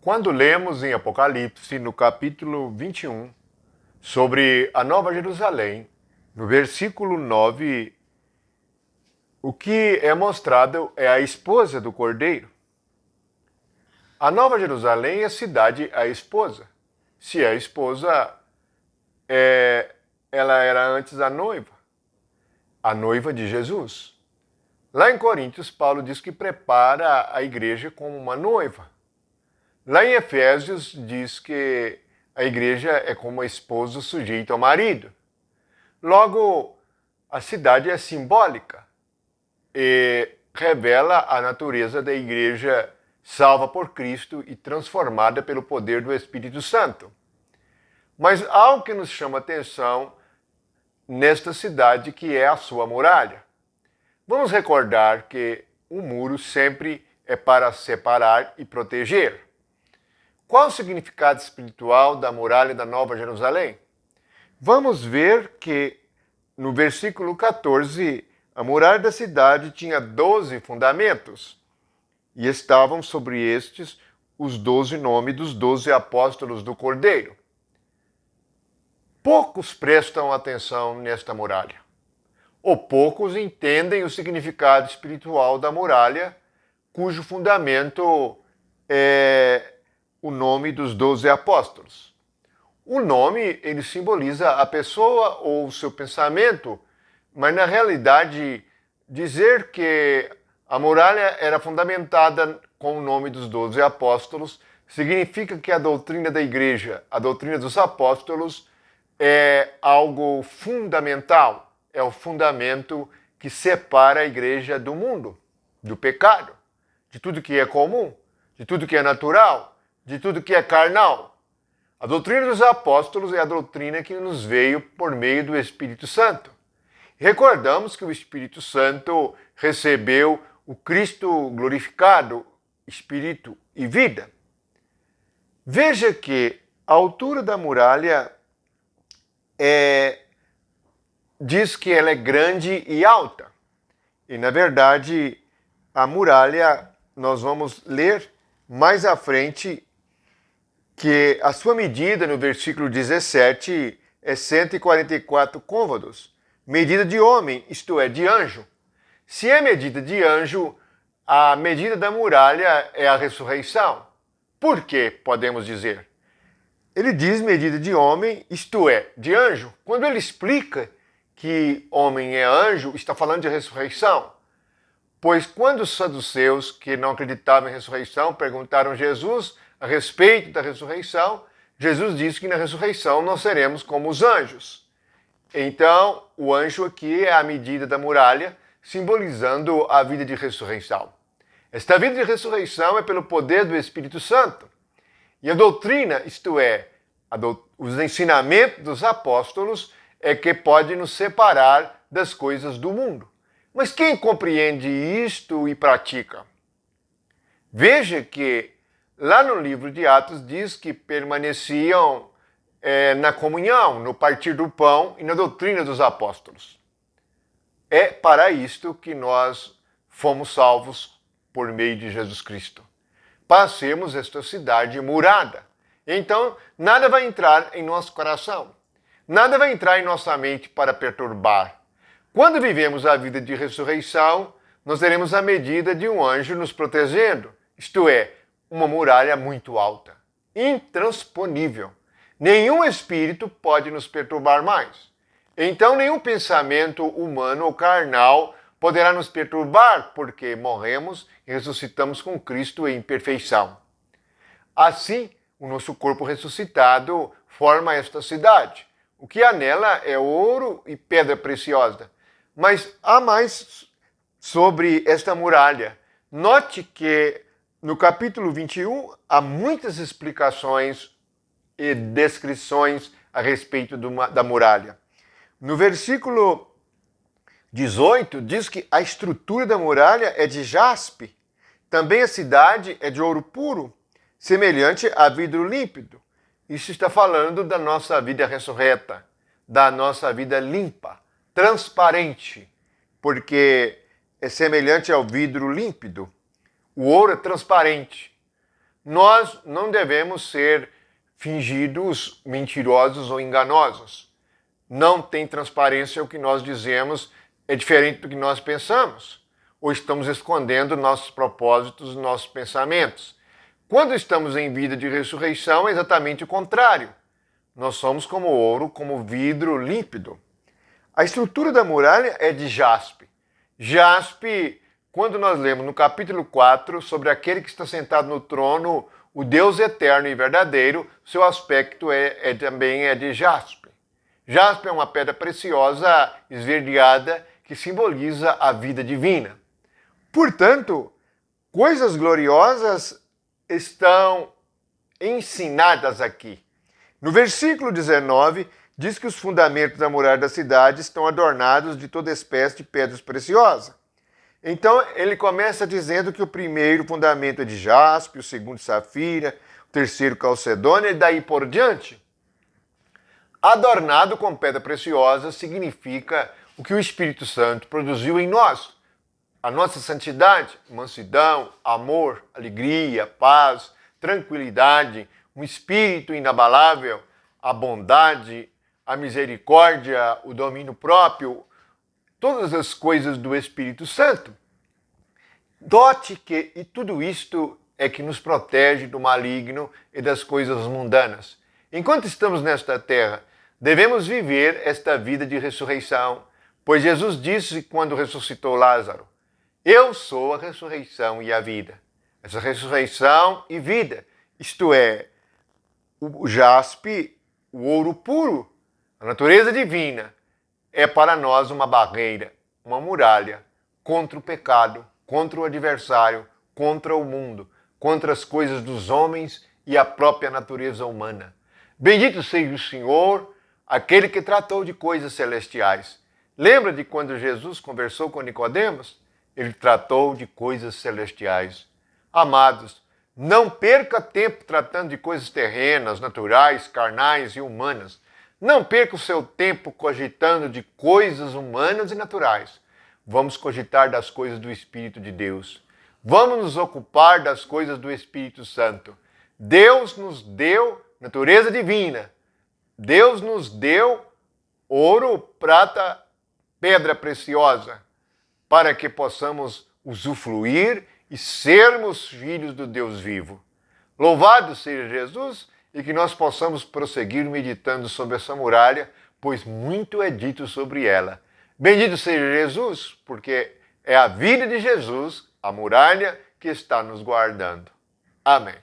Quando lemos em Apocalipse, no capítulo 21, sobre a Nova Jerusalém, no versículo 9, o que é mostrado é a esposa do Cordeiro. A Nova Jerusalém é a cidade, a esposa. Se é a esposa, ela era antes a noiva de Jesus. Lá em Coríntios, Paulo diz que prepara a igreja como uma noiva. Lá em Efésios diz que a igreja é como a esposa sujeita ao marido. Logo, a cidade é simbólica e revela a natureza da igreja salva por Cristo e transformada pelo poder do Espírito Santo. Mas algo que nos chama atenção nesta cidade que é a sua muralha. Vamos recordar que o muro sempre é para separar e proteger. Qual o significado espiritual da muralha da Nova Jerusalém? Vamos ver que no versículo 14, a muralha da cidade tinha 12 fundamentos e estavam sobre estes os 12 nomes dos 12 apóstolos do Cordeiro. Poucos prestam atenção nesta muralha, ou poucos entendem o significado espiritual da muralha, cujo fundamento é o nome dos 12 apóstolos. O nome, ele simboliza a pessoa ou o seu pensamento, mas na realidade, dizer que a muralha era fundamentada com o nome dos 12 apóstolos significa que a doutrina da igreja, a doutrina dos apóstolos, é algo fundamental, é o fundamento que separa a igreja do mundo, do pecado, de tudo que é comum, de tudo que é natural, de tudo que é carnal. A doutrina dos apóstolos é a doutrina que nos veio por meio do Espírito Santo. Recordamos que o Espírito Santo recebeu o Cristo glorificado, Espírito e vida. Veja que a altura da muralha diz que ela é grande e alta. E, na verdade, a muralha, nós vamos ler mais à frente, que a sua medida, no versículo 17, é 144 côvados. Medida de homem, isto é, de anjo. Se é medida de anjo, a medida da muralha é a ressurreição. Por que podemos dizer? Ele diz medida de homem, isto é, de anjo. Quando ele explica que homem é anjo, está falando de ressurreição. Pois quando os saduceus, que não acreditavam em ressurreição, perguntaram a Jesus a respeito da ressurreição, Jesus disse que na ressurreição nós seremos como os anjos. Então, o anjo aqui é a medida da muralha, simbolizando a vida de ressurreição. Esta vida de ressurreição é pelo poder do Espírito Santo. E a doutrina, isto é, os ensinamentos dos apóstolos, é que pode nos separar das coisas do mundo. Mas quem compreende isto e pratica? Veja que lá no livro de Atos diz que permaneciam na comunhão, no partir do pão e na doutrina dos apóstolos. É para isto que nós fomos salvos por meio de Jesus Cristo. Para sermos esta cidade murada. Então, nada vai entrar em nosso coração. Nada vai entrar em nossa mente para perturbar. Quando vivemos a vida de ressurreição, nós teremos a medida de um anjo nos protegendo, isto é, uma muralha muito alta, intransponível. Nenhum espírito pode nos perturbar mais. Então, nenhum pensamento humano ou carnal poderá nos perturbar, porque morremos e ressuscitamos com Cristo em perfeição. Assim, o nosso corpo ressuscitado forma esta cidade. O que há nela é ouro e pedra preciosa. Mas há mais sobre esta muralha. Note que no capítulo 21 há muitas explicações e descrições a respeito da muralha. No versículo 18 diz que a estrutura da muralha é de jaspe. Também a cidade é de ouro puro, semelhante a vidro límpido. Isso está falando da nossa vida ressurreta, da nossa vida limpa, transparente, porque é semelhante ao vidro límpido. O ouro é transparente. Nós não devemos ser fingidos, mentirosos ou enganosos. Não tem transparência o que nós dizemos, é diferente do que nós pensamos. Ou estamos escondendo nossos propósitos, nossos pensamentos. Quando estamos em vida de ressurreição, é exatamente o contrário. Nós somos como ouro, como vidro límpido. A estrutura da muralha é de jaspe. Jaspe, quando nós lemos no capítulo 4 sobre aquele que está sentado no trono, o Deus eterno e verdadeiro, seu aspecto também é de jaspe. Jaspe é uma pedra preciosa esverdeada que simboliza a vida divina. Portanto, coisas gloriosas estão ensinadas aqui. No versículo 19, diz que os fundamentos da muralha da cidade estão adornados de toda espécie de pedras preciosas. Então, ele começa dizendo que o primeiro fundamento é de jaspe, o segundo safira, o terceiro calcedônia e daí por diante. Adornado com pedra preciosa significa o que o Espírito Santo produziu em nós. A nossa santidade, mansidão, amor, alegria, paz, tranquilidade, um espírito inabalável, a bondade, a misericórdia, o domínio próprio, todas as coisas do Espírito Santo. Note que e tudo isto é que nos protege do maligno e das coisas mundanas. Enquanto estamos nesta terra, devemos viver esta vida de ressurreição, pois Jesus disse quando ressuscitou Lázaro: eu sou a ressurreição e a vida. Essa ressurreição e vida, isto é, o jaspe, o ouro puro, a natureza divina, é para nós uma barreira, uma muralha contra o pecado, contra o adversário, contra o mundo, contra as coisas dos homens e a própria natureza humana. Bendito seja o Senhor, aquele que tratou de coisas celestiais. Lembra de quando Jesus conversou com Nicodemos? Ele tratou de coisas celestiais. Amados, não perca tempo tratando de coisas terrenas, naturais, carnais e humanas. Não perca o seu tempo cogitando de coisas humanas e naturais. Vamos cogitar das coisas do Espírito de Deus. Vamos nos ocupar das coisas do Espírito Santo. Deus nos deu natureza divina. Deus nos deu ouro, prata, pedra preciosa, para que possamos usufruir e sermos filhos do Deus vivo. Louvado seja Jesus e que nós possamos prosseguir meditando sobre essa muralha, pois muito é dito sobre ela. Bendito seja Jesus, porque é a vida de Jesus, a muralha que está nos guardando. Amém.